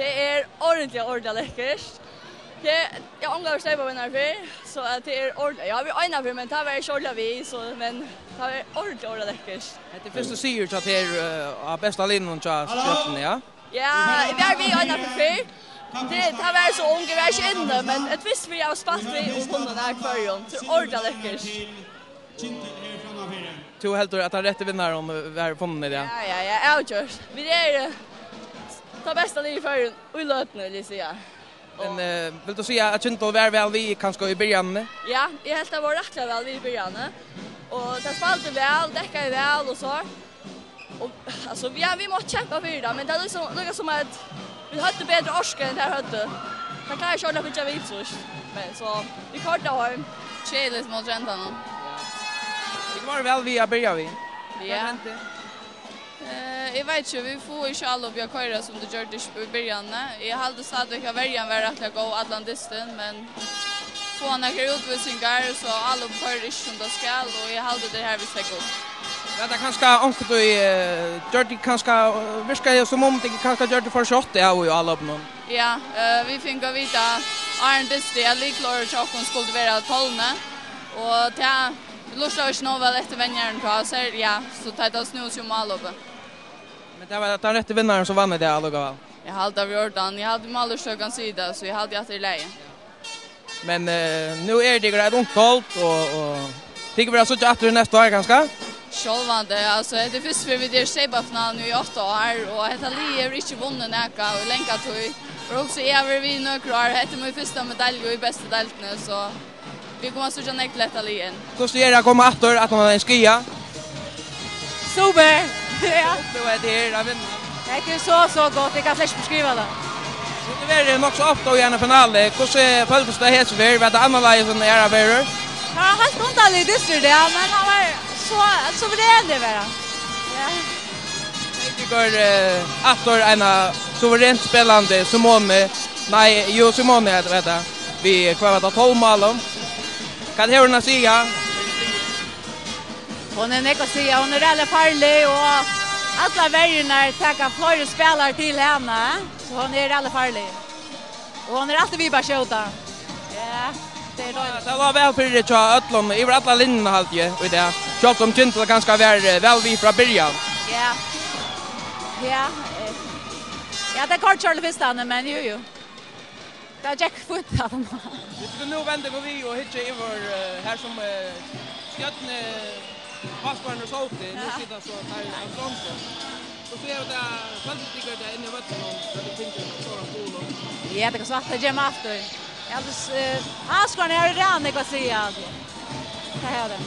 Det är ordentligt läckert. Jag ångar att släppa vinnar för så att det är ordentligt. Ja, vi ena för men det var inte ordentligt vi så men det är ordentligt läckert. Det är första sigur så att det är bästa linjen så att ja. Ja, vi är ena för. Det var så ung, vi är inte inne, men ett visst vi har spalt vi och hunden är kvar. Det är ordentligt läckert. Du helt att han rätt vinner om vi har funnit det. Ja, outjust. Vi är det bästa liv för i lötna vill jag säga. Men vill du säga att inte väl vi kanske i början? Ja, jag helt det var rätt väl i början. Och det spalte väl, täckade väl och så. Och alltså vi måste kämpa för det, men det är liksom som att vi hade bättre orska än det här hade. Man kan ju köra för Javitsust. Men så vi kortar hem. Cheles mot Rentan. Det var väl vi börjar vi. Ja. Jag vet inte, vi får inte alla upp jag köra som det gjorde i början. Jag hade sagt att jag välja var att gå Atlantisten, men få några utvisningar så alla kör inte som det ska och jag hade det här vi ska gå. Det kanske onkel i Jordi kanske viskar som om det kanske Jordi för shot ja och alla upp någon. Ja, vi fick gå vita Arndist är liklor chocken skulle vara 12 och ta lustar väl efter vänjaren på så ja så tar det snus ju mal upp. Men det var den rätta vinnaren som vann det alla gånger. Jag hade av Jordan, jag hade Malsjökan sida så jag hade att i läge. Men nu är det grejt onkult och tycker vi alltså att det nästa år kanske. Självande, alltså det är först för vi det Seba-finalen nu i 8 år och det är inte vunnit näka och länka till. Och också är vi nu kvar, det är min första medalj i bästa delten så vi kommer att stå näkt lätta ligen. Så ser jag komma åter att man är skia. Super! Ja. Det är det där vinner. Det är så gott, jag kan fläsch beskriva det. Så det är nog så ofta i en final. Hur följdes det här så väl? Vad det andra laget som är över? Ja, helt underligt det men han var så suverän det var. Ja. Det går åter en suveränt spelande Simone. Nej, Simone vet jag. Vi kvar att 12 mål. Kan hon att säga? Hon är näka säga, hon är väldigt farlig och alla värjorna tar flera spelare till henne. Så hon är väldigt farlig. Och hon är alltid vi bara skjuta. Ja, det var väl för det tror Ötlom i alla linjerna halt ju och det. Kört om Kintel ganska väl vi från början. Ja. Ja. Ja, det kort Charlie Fistan men ju. Det är Jack Foot att han. Det nu vänder vi och hittar över här som skjutne passvarna så ofta. Nu sitter så här en fronten. Så ser jag att fantastiska där inne vet någon det tänkte så stor. Ja, det kan svarta gemma efter. Ja, det Askarna är redan jag kan säga. Det här är det.